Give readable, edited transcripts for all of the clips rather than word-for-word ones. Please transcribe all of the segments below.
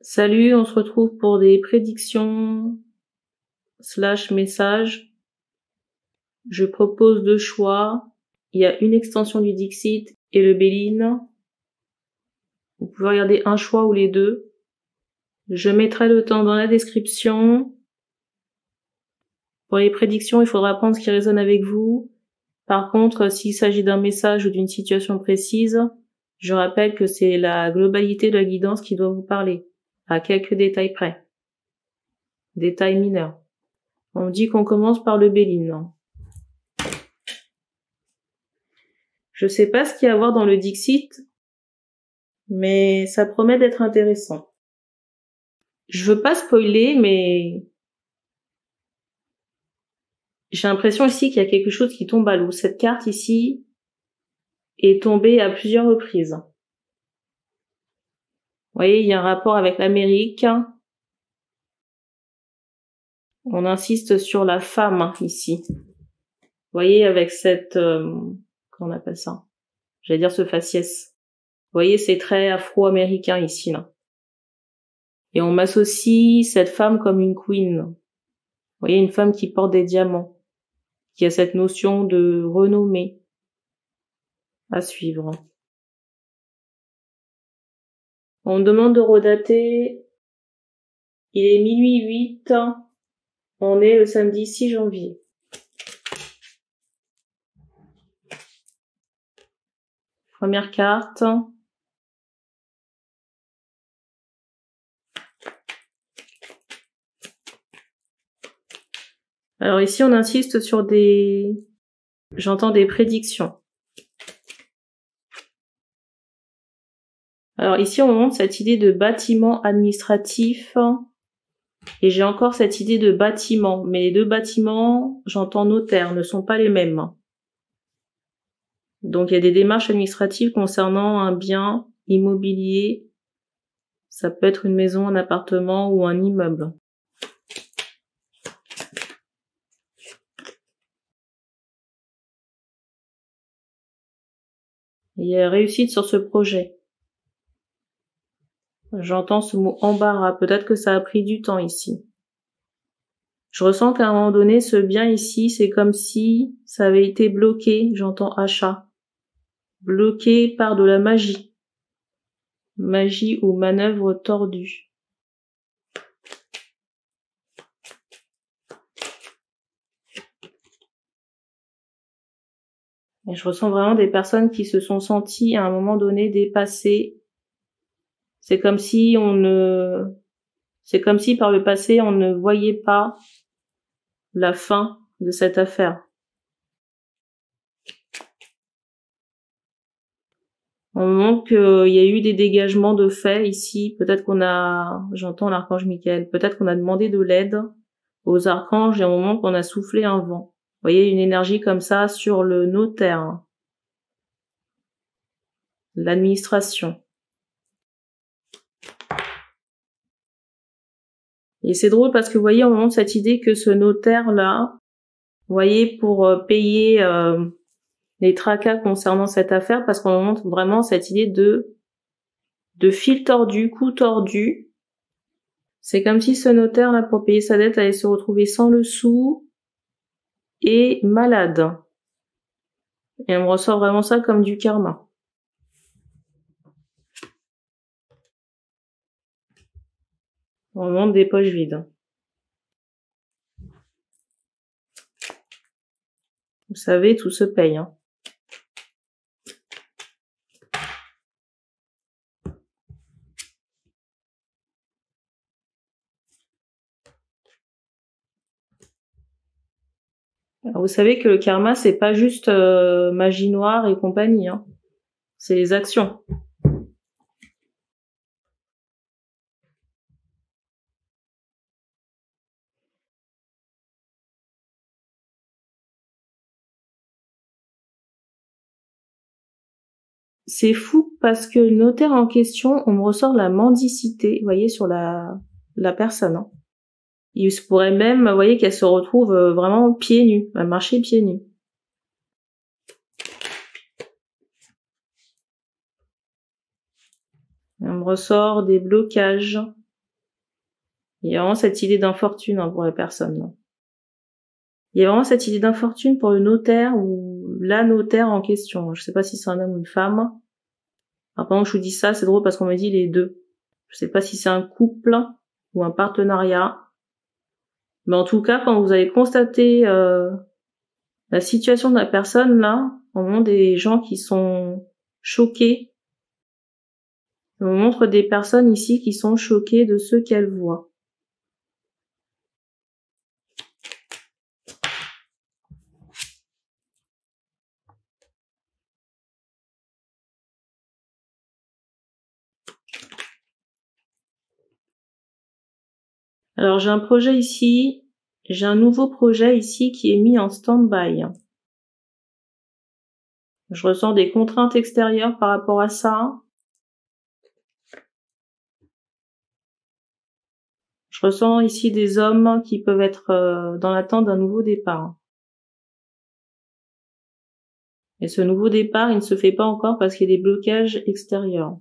Salut, on se retrouve pour des prédictions / messages. Je propose 2 choix. Il y a une extension du Dixit et le Béline. Vous pouvez regarder un choix ou les deux. Je mettrai le temps dans la description. Pour les prédictions, il faudra prendre ce qui résonne avec vous. Par contre, s'il s'agit d'un message ou d'une situation précise, je rappelle que c'est la globalité de la guidance qui doit vous parler, à quelques détails près. Détails mineurs. On dit qu'on commence par le Béline. Je sais pas ce qu'il y a à voir dans le Dixit, mais ça promet d'être intéressant. Je veux pas spoiler, mais j'ai l'impression ici qu'il y a quelque chose qui tombe à l'eau. Cette carte ici est tombée à plusieurs reprises. Vous voyez, il y a un rapport avec l'Amérique. On insiste sur la femme ici. Vous voyez, avec cette... comment on appelle ça? J'allais dire ce faciès. Vous voyez, c'est très afro-américain ici, là. Et on m'associe cette femme comme une queen. Vous voyez, une femme qui porte des diamants, qui a cette notion de renommée à suivre. On me demande de redater. Il est minuit 8. On est le samedi 6 janvier. Première carte. Alors ici, on insiste sur j'entends des prédictions. Alors ici, on montre cette idée de bâtiment administratif. Et j'ai encore cette idée de bâtiment. Mais les deux bâtiments, j'entends notaire, ne sont pas les mêmes. Donc il y a des démarches administratives concernant un bien immobilier. Ça peut être une maison, un appartement ou un immeuble. Il y a réussite sur ce projet. J'entends ce mot embarras. Peut-être que ça a pris du temps ici. Je ressens qu'à un moment donné, ce bien ici, c'est comme si ça avait été bloqué. J'entends achat. Bloqué par de la magie. Magie ou manœuvre tordue. Et je ressens vraiment des personnes qui se sont senties à un moment donné dépassées. C'est comme si par le passé on ne voyait pas la fin de cette affaire. On me montre qu'il y a eu des dégagements de faits ici. Peut-être j'entends l'archange Michael, peut-être qu'on a demandé de l'aide aux archanges et au moment qu'on a soufflé un vent. Vous voyez, une énergie comme ça sur le notaire. L'administration. Et c'est drôle parce que vous voyez, on me montre cette idée que ce notaire-là, vous voyez, pour payer les tracas concernant cette affaire, parce qu'on me montre vraiment cette idée de fil tordu, cou tordu. C'est comme si ce notaire-là, pour payer sa dette, allait se retrouver sans le sou et malade. Et on me ressort vraiment ça comme du karma. On me montre des poches vides. Vous savez, tout se paye. Alors, vous savez que le karma, c'est pas juste magie noire et compagnie. C'est les actions. C'est fou parce que le notaire en question, on me ressort la mendicité, vous voyez, sur la personne. Il se pourrait même, vous voyez, qu'elle se retrouve vraiment pieds nus, à marcher pieds nus. On me ressort des blocages. Il y a vraiment cette idée d'infortune pour la personne. Là. Il y a vraiment cette idée d'infortune pour le notaire ou la notaire en question. Je sais pas si c'est un homme ou une femme. Alors, pendant que je vous dis ça, c'est drôle parce qu'on me dit les deux. Je sais pas si c'est un couple ou un partenariat. Mais en tout cas, quand vous avez constaté la situation de la personne là, on montre des gens qui sont choqués. On montre des personnes ici qui sont choquées de ce qu'elles voient. Alors j'ai un projet ici, j'ai un nouveau projet ici qui est mis en stand-by. Je ressens des contraintes extérieures par rapport à ça. Je ressens ici des hommes qui peuvent être dans l'attente d'un nouveau départ. Et ce nouveau départ, il ne se fait pas encore parce qu'il y a des blocages extérieurs.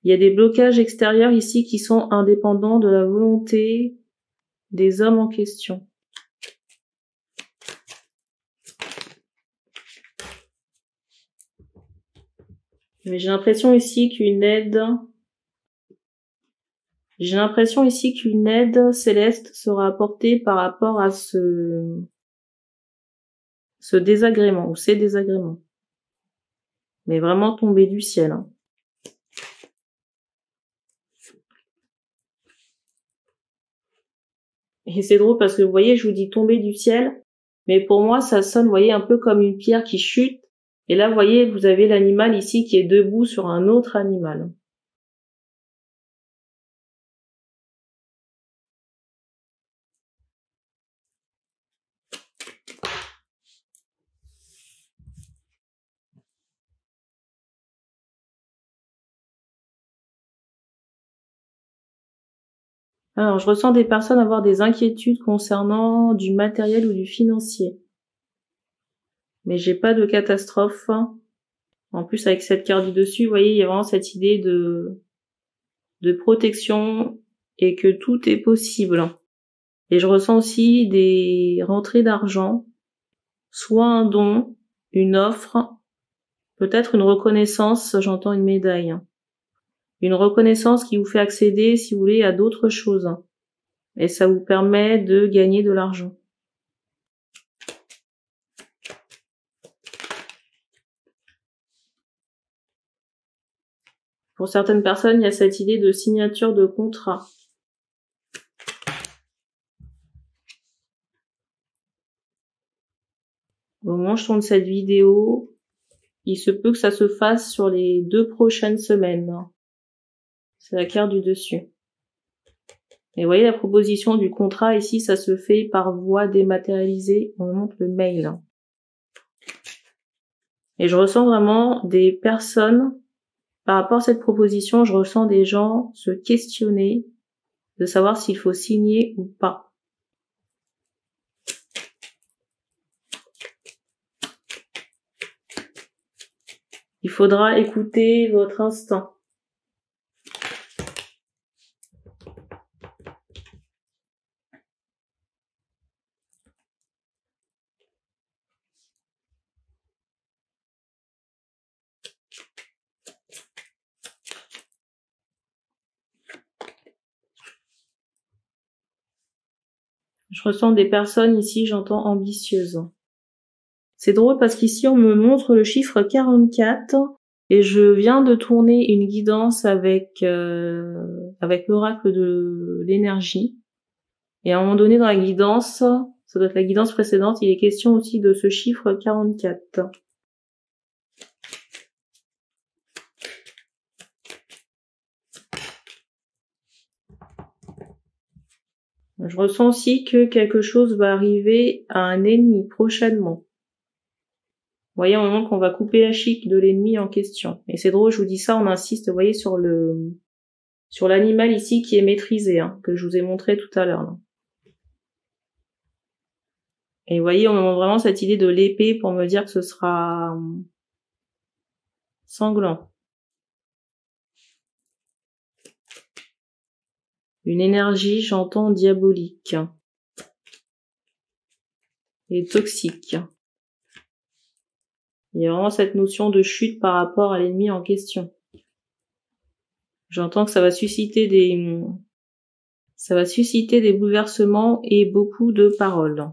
Il y a des blocages extérieurs ici qui sont indépendants de la volonté des hommes en question. Mais j'ai l'impression ici qu'une aide céleste sera apportée par rapport à ce désagrément ou ces désagréments. Mais vraiment tombé du ciel. Et c'est drôle parce que vous voyez, je vous dis tomber du ciel, mais pour moi ça sonne, vous voyez, un peu comme une pierre qui chute. Et là, vous voyez, vous avez l'animal ici qui est debout sur un autre animal. Alors, je ressens des personnes avoir des inquiétudes concernant du matériel ou du financier. Mais j'ai pas de catastrophe. En plus, avec cette carte du dessus, vous voyez, il y a vraiment cette idée de protection et que tout est possible. Et je ressens aussi des rentrées d'argent, soit un don, une offre, peut-être une reconnaissance, j'entends une médaille. Une reconnaissance qui vous fait accéder, si vous voulez, à d'autres choses. Et ça vous permet de gagner de l'argent. Pour certaines personnes, il y a cette idée de signature de contrat. Au moment où je tourne cette vidéo, il se peut que ça se fasse sur les 2 prochaines semaines. C'est la carte du dessus. Et vous voyez, la proposition du contrat ici, ça se fait par voie dématérialisée. On me montre le mail. Et je ressens vraiment des personnes, par rapport à cette proposition, je ressens des gens se questionner de savoir s'il faut signer ou pas. Il faudra écouter votre instinct. Je ressens des personnes ici, j'entends ambitieuses. C'est drôle parce qu'ici on me montre le chiffre 44 et je viens de tourner une guidance avec l'oracle de l'énergie. Et à un moment donné dans la guidance, ça doit être la guidance précédente, il est question aussi de ce chiffre 44. Je ressens aussi que quelque chose va arriver à un ennemi prochainement. Vous voyez, au moment qu'on va couper la chic de l'ennemi en question. Et c'est drôle, je vous dis ça, on insiste, vous voyez, sur l'animal ici qui est maîtrisé, que je vous ai montré tout à l'heure. Là. Et vous voyez, on me montre vraiment cette idée de l'épée pour me dire que ce sera sanglant. Une énergie, j'entends, diabolique. Et toxique. Il y a vraiment cette notion de chute par rapport à l'ennemi en question. J'entends que ça va susciter des bouleversements et beaucoup de paroles.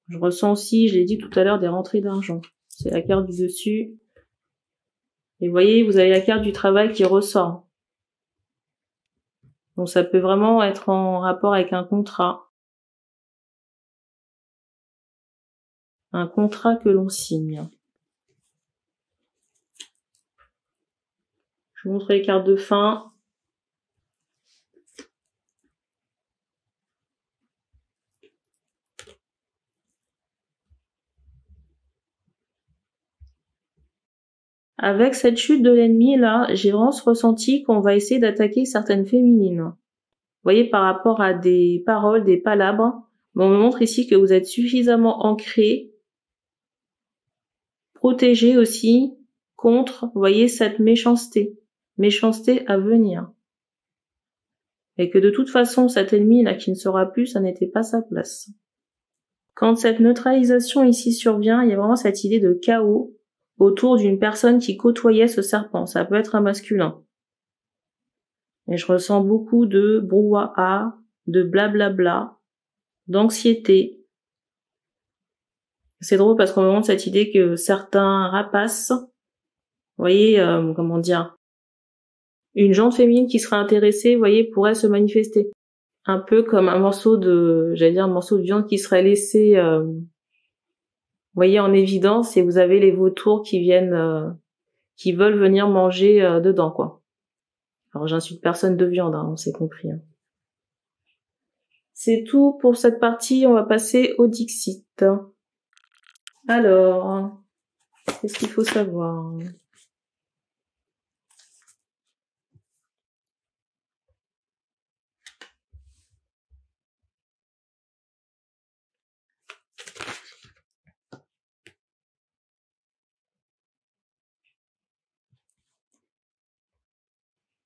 Je ressens aussi, je l'ai dit tout à l'heure, des rentrées d'argent. C'est la carte du dessus. Et vous voyez, vous avez la carte du travail qui ressort. Donc ça peut vraiment être en rapport avec un contrat. Un contrat que l'on signe. Je vous montre les cartes de fin. Avec cette chute de l'ennemi, là, j'ai vraiment ce ressenti qu'on va essayer d'attaquer certaines féminines. Vous voyez, par rapport à des paroles, des palabres, on me montre ici que vous êtes suffisamment ancrés, protégés aussi contre, vous voyez, cette méchanceté à venir. Et que de toute façon, cet ennemi-là qui ne sera plus, ça n'était pas sa place. Quand cette neutralisation ici survient, il y a vraiment cette idée de chaos autour d'une personne qui côtoyait ce serpent. Ça peut être un masculin. Et je ressens beaucoup de brouhaha, de blablabla, d'anxiété. C'est drôle parce qu'on me montre cette idée que certains rapaces, vous voyez, comment dire, une gente féminine qui serait intéressée, vous voyez, pourrait se manifester. Un peu comme un morceau de, un morceau de viande qui serait laissé, vous voyez, en évidence, et vous avez les vautours qui viennent, qui veulent venir manger dedans, quoi. Alors j'insulte personne de viande, hein, on s'est compris. Hein. C'est tout pour cette partie, on va passer au Dixit. Alors, qu'est-ce qu'il faut savoir?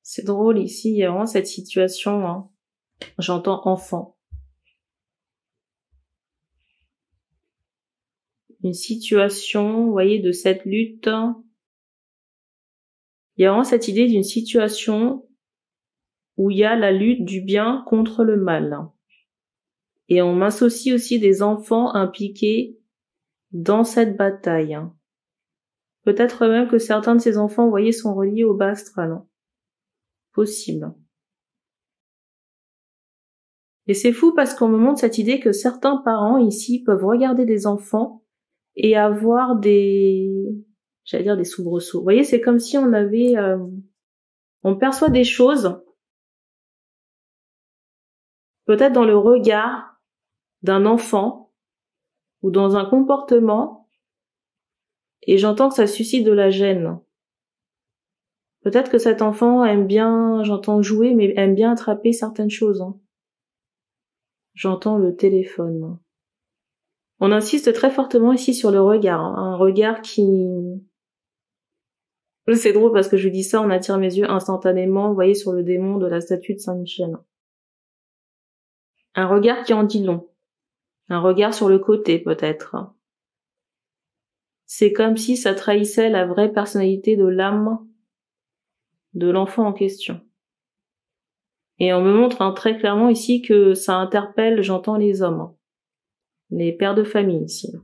C'est drôle ici, il y a vraiment cette situation, hein. J'entends enfant. Une situation, vous voyez, de cette lutte. Il y a vraiment cette idée d'une situation où il y a la lutte du bien contre le mal. Et on m'associe aussi des enfants impliqués dans cette bataille. Peut-être même que certains de ces enfants, vous voyez, sont reliés au bas astral. Possible. Et c'est fou parce qu'on me montre cette idée que certains parents ici peuvent regarder des enfants et avoir des soubresauts. Vous voyez, c'est comme si on avait, on perçoit des choses, peut-être dans le regard d'un enfant ou dans un comportement, et j'entends que ça suscite de la gêne. Peut-être que cet enfant aime bien, j'entends jouer, mais aime bien attraper certaines choses. Hein. J'entends le téléphone. On insiste très fortement ici sur le regard, hein. Un regard qui... C'est drôle parce que je dis ça, on attire mes yeux instantanément, vous voyez, sur le démon de la statue de Saint-Michel. Un regard qui en dit long. Un regard sur le côté, peut-être. C'est comme si ça trahissait la vraie personnalité de l'âme de l'enfant en question. Et on me montre très clairement ici que ça interpelle, j'entends les hommes. Les pères de famille ici.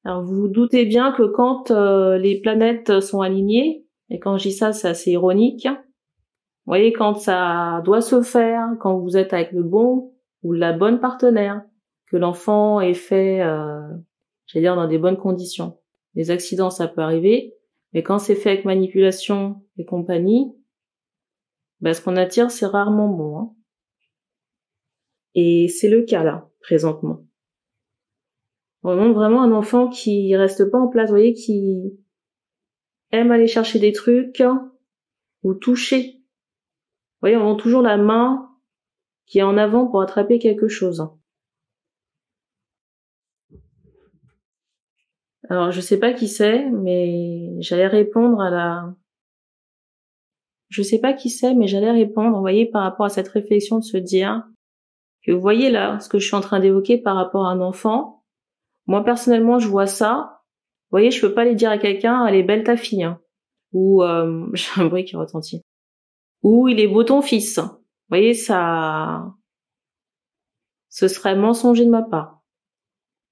Alors vous vous doutez bien que quand les planètes sont alignées, et quand je dis ça, c'est assez ironique, vous voyez, quand ça doit se faire, quand vous êtes avec le bon ou la bonne partenaire, que l'enfant est fait, dans des bonnes conditions. Les accidents, ça peut arriver, mais quand c'est fait avec manipulation et compagnie, ce qu'on attire, c'est rarement bon. Hein. Et c'est le cas là, présentement. On montre vraiment un enfant qui reste pas en place, vous voyez, qui aime aller chercher des trucs ou toucher. Vous voyez, on montre toujours la main qui est en avant pour attraper quelque chose. Alors, je sais pas qui c'est, mais j'allais répondre à la... Je sais pas qui c'est, mais j'allais répondre, vous voyez, par rapport à cette réflexion de se dire que vous voyez là, ce que je suis en train d'évoquer par rapport à un enfant. Moi, personnellement, je vois ça. Vous voyez, je peux pas aller dire à quelqu'un, elle est belle ta fille, hein. Ou, j'ai un bruit qui retentit. Ou il est beau ton fils. Vous voyez, ça, ce serait mensonger de ma part.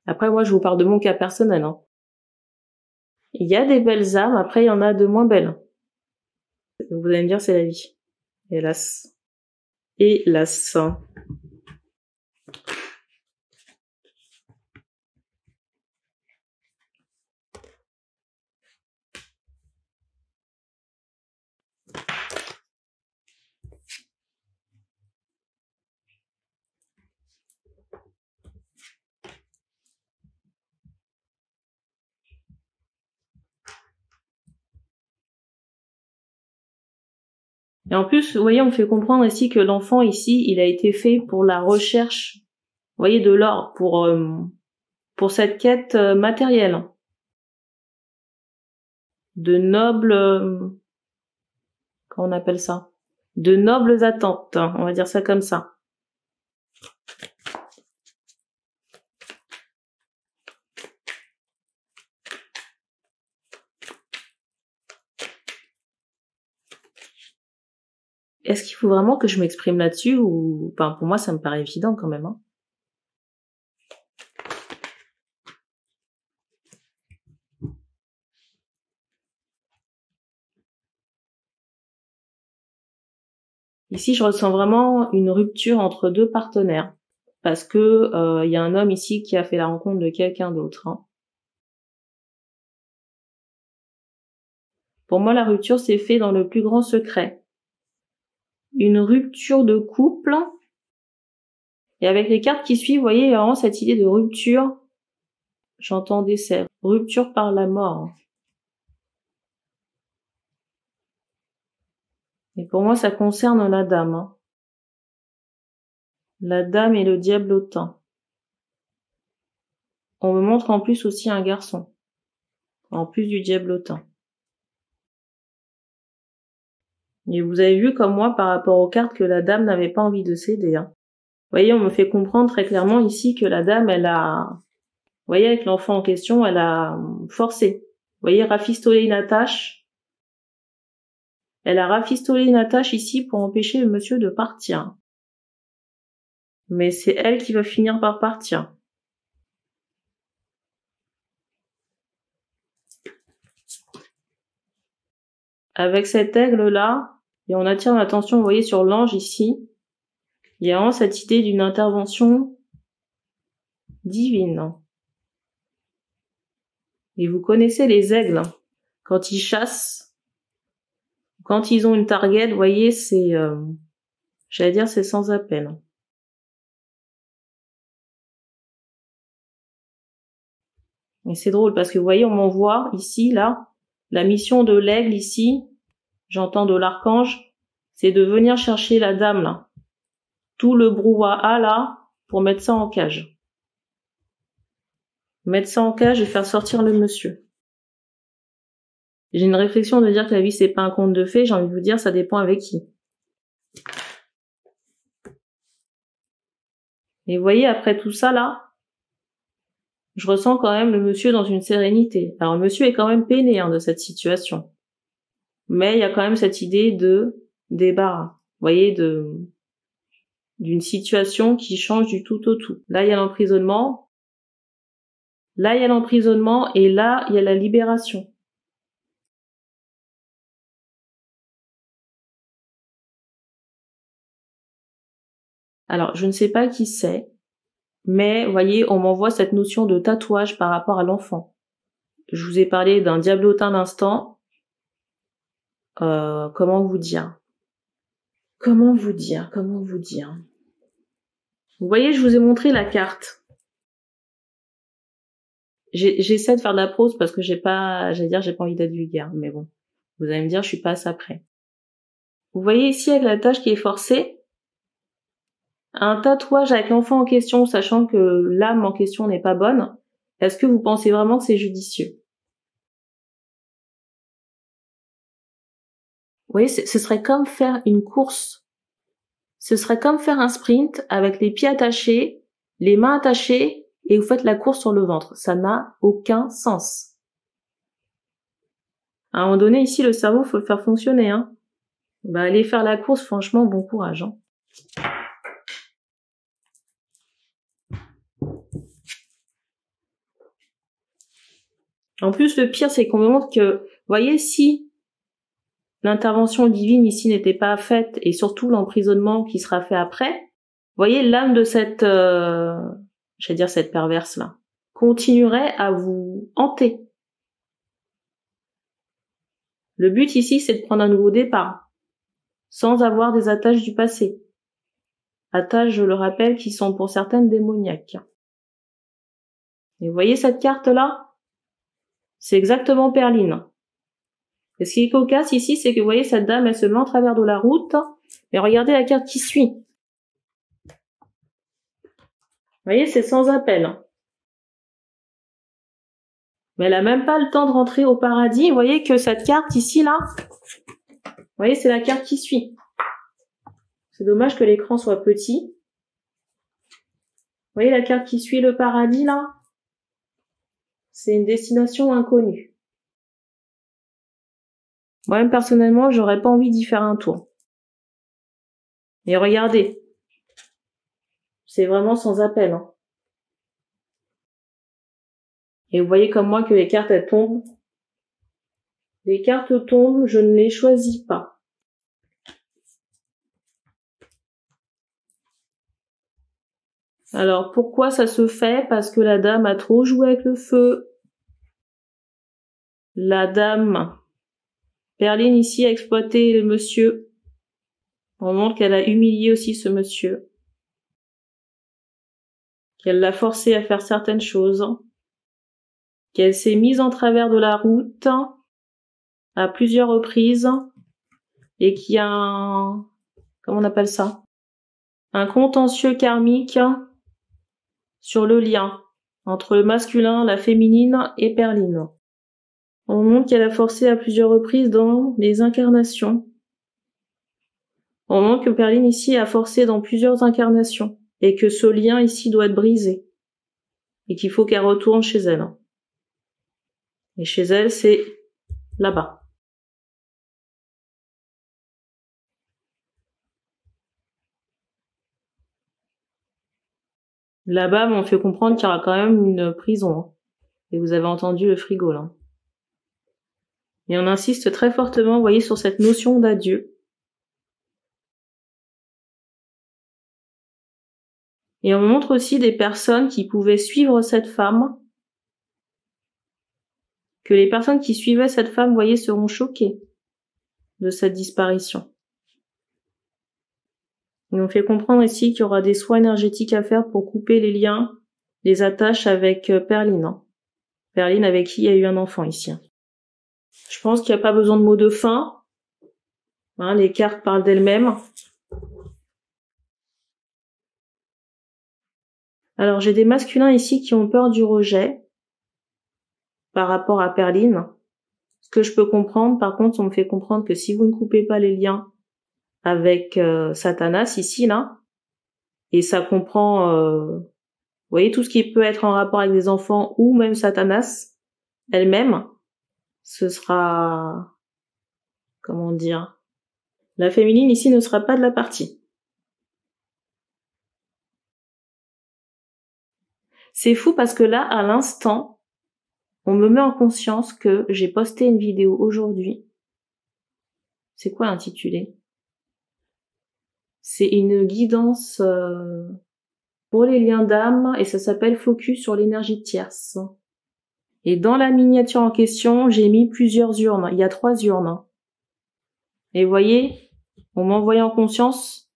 Après, moi, je vous parle de mon cas personnel, hein. Il y a des belles âmes, après, il y en a de moins belles. Vous allez me dire, c'est la vie. Hélas. Hélas. Et en plus, vous voyez, on fait comprendre ici que l'enfant ici, il a été fait pour la recherche, vous voyez, de l'or, pour cette quête matérielle, de nobles, comment on appelle ça, de nobles attentes, hein, on va dire ça comme ça. Est-ce qu'il faut vraiment que je m'exprime là-dessus ou, enfin, pour moi, ça me paraît évident quand même, hein. Ici, je ressens vraiment une rupture entre deux partenaires parce que y a un homme ici qui a fait la rencontre de quelqu'un d'autre, hein. Pour moi, la rupture s'est faite dans le plus grand secret. Une rupture de couple. Et avec les cartes qui suivent, vous voyez, il y a vraiment cette idée de rupture. J'entends décès. Rupture par la mort. Et pour moi, ça concerne la dame, hein. La dame et le diablotin. On me montre en plus aussi un garçon. En plus du diablotin. Et vous avez vu comme moi par rapport aux cartes que la dame n'avait pas envie de céder, hein. Vous voyez, on me fait comprendre très clairement ici que la dame, elle a... Vous voyez, avec l'enfant en question, elle a forcé. Vous voyez, rafistolé une attache. Elle a rafistolé une attache ici pour empêcher le monsieur de partir. Mais c'est elle qui va finir par partir. Avec cet aigle-là, et on attire l'attention, vous voyez, sur l'ange ici, il y a vraiment cette idée d'une intervention divine. Et vous connaissez les aigles, quand ils chassent, quand ils ont une target, vous voyez, c'est, j'allais dire, c'est sans appel. Et c'est drôle parce que vous voyez, on m'envoie ici, là, la mission de l'aigle ici, j'entends de l'archange, c'est de venir chercher la dame là. Tout le brouhaha là, pour mettre ça en cage. Mettre ça en cage et faire sortir le monsieur. J'ai une réflexion de dire que la vie c'est pas un conte de fées, j'ai envie de vous dire ça dépend avec qui. Et vous voyez, après tout ça là, je ressens quand même le monsieur dans une sérénité. Alors le monsieur est quand même peiné de cette situation. Mais il y a quand même cette idée de débarras. Vous voyez, d'une situation qui change du tout au tout. Là, il y a l'emprisonnement. Là, il y a l'emprisonnement et là, il y a la libération. Alors, je ne sais pas qui c'est, mais vous voyez, on m'envoie cette notion de tatouage par rapport à l'enfant. Je vous ai parlé d'un diablotin d'instant. Comment vous dire? Comment vous dire? Vous voyez, je vous ai montré la carte. J'essaie de faire de la prose parce que j'ai pas envie d'être vulgaire, mais bon. Vous allez me dire, je suis pas à ça près. Vous voyez ici avec la tâche qui est forcée, un tatouage avec l'enfant en question, sachant que l'âme en question n'est pas bonne, est-ce que vous pensez vraiment que c'est judicieux? Vous voyez, ce serait comme faire une course. Ce serait comme faire un sprint avec les pieds attachés, les mains attachées, et vous faites la course sur le ventre. Ça n'a aucun sens. À un moment donné, ici, le cerveau, faut le faire fonctionner, hein. Bah, aller faire la course, franchement, bon courage, hein. En plus, le pire, c'est qu'on me montre que, vous voyez, si l'intervention divine ici n'était pas faite, et surtout l'emprisonnement qui sera fait après, vous voyez, l'âme de cette, j'allais dire cette perverse-là, continuerait à vous hanter. Le but ici, c'est de prendre un nouveau départ, sans avoir des attaches du passé. Attaches, je le rappelle, qui sont pour certaines démoniaques. Et vous voyez cette carte-là? C'est exactement Perline. Et ce qui est cocasse ici, c'est que vous voyez, cette dame, elle se met en travers de la route, et regardez la carte qui suit. Vous voyez, c'est sans appel. Mais elle a même pas le temps de rentrer au paradis. Vous voyez que cette carte ici, là, vous voyez, c'est la carte qui suit. C'est dommage que l'écran soit petit. Vous voyez la carte qui suit le paradis, là? C'est une destination inconnue. Moi-même, personnellement, j'aurais pas envie d'y faire un tour. Et regardez. C'est vraiment sans appel, hein. Et vous voyez comme moi que les cartes, elles tombent. Les cartes tombent, je ne les choisis pas. Alors, pourquoi ça se fait? Parce que la dame a trop joué avec le feu. La dame, Perline ici, a exploité le monsieur. On montre qu'elle a humilié aussi ce monsieur. Qu'elle l'a forcé à faire certaines choses. Qu'elle s'est mise en travers de la route à plusieurs reprises. Et qu'il y a un, comment on appelle ça? Un contentieux karmique sur le lien entre le masculin, la féminine et Perline. On montre qu'elle a forcé à plusieurs reprises dans les incarnations. On montre que Perline ici a forcé dans plusieurs incarnations et que ce lien ici doit être brisé et qu'il faut qu'elle retourne chez elle. Et chez elle, c'est là-bas. Là-bas, on fait comprendre qu'il y aura quand même une prison, hein. Et vous avez entendu le frigo, là. Et on insiste très fortement, vous voyez, sur cette notion d'adieu. Et on montre aussi des personnes qui pouvaient suivre cette femme, que les personnes qui suivaient cette femme, vous voyez, seront choquées de cette disparition. Et on fait comprendre ici qu'il y aura des soins énergétiques à faire pour couper les liens, les attaches avec Perline. Perline avec qui il y a eu un enfant ici. Je pense qu'il n'y a pas besoin de mots de fin. Hein, les cartes parlent d'elles-mêmes. Alors j'ai des masculins ici qui ont peur du rejet par rapport à Perline. Ce que je peux comprendre, par contre, on me fait comprendre que si vous ne coupez pas les liens avec Satanas ici, là, et ça comprend, vous voyez, tout ce qui peut être en rapport avec des enfants ou même Satanas elle-même, ce sera, comment dire, la féminine ici ne sera pas de la partie. C'est fou parce que là, à l'instant, on me met en conscience que j'ai posté une vidéo aujourd'hui. C'est quoi l'intitulé? C'est une guidance pour les liens d'âme et ça s'appelle Focus sur l'énergie tierce. Et dans la miniature en question, j'ai mis plusieurs urnes. Il y a 3 urnes. Et vous voyez, on m'envoie en conscience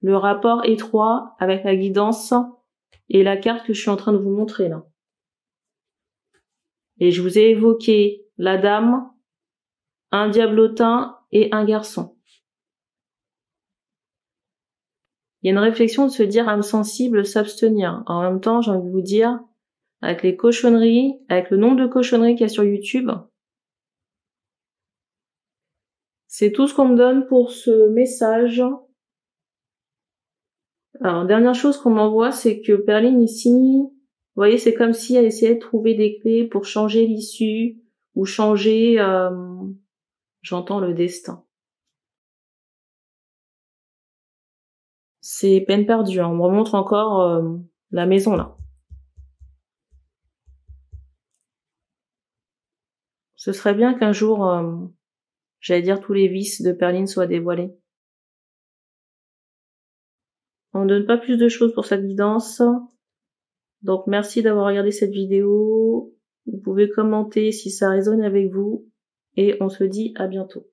le rapport étroit avec la guidance et la carte que je suis en train de vous montrer là. Et je vous ai évoqué la dame, un diablotin et un garçon. Il y a une réflexion de se dire âme sensible, s'abstenir. En même temps, j'ai envie de vous dire, avec les cochonneries, avec le nombre de cochonneries qu'il y a sur YouTube, c'est tout ce qu'on me donne pour ce message. Alors, dernière chose qu'on m'envoie, c'est que Perline ici, vous voyez, c'est comme si elle essayait de trouver des clés pour changer l'issue ou changer, j'entends le destin. C'est peine perdue, hein. On me remontre encore la maison là. Ce serait bien qu'un jour, j'allais dire, tous les vices de Perline soient dévoilés. On ne donne pas plus de choses pour cette guidance. Donc merci d'avoir regardé cette vidéo. Vous pouvez commenter si ça résonne avec vous. Et on se dit à bientôt.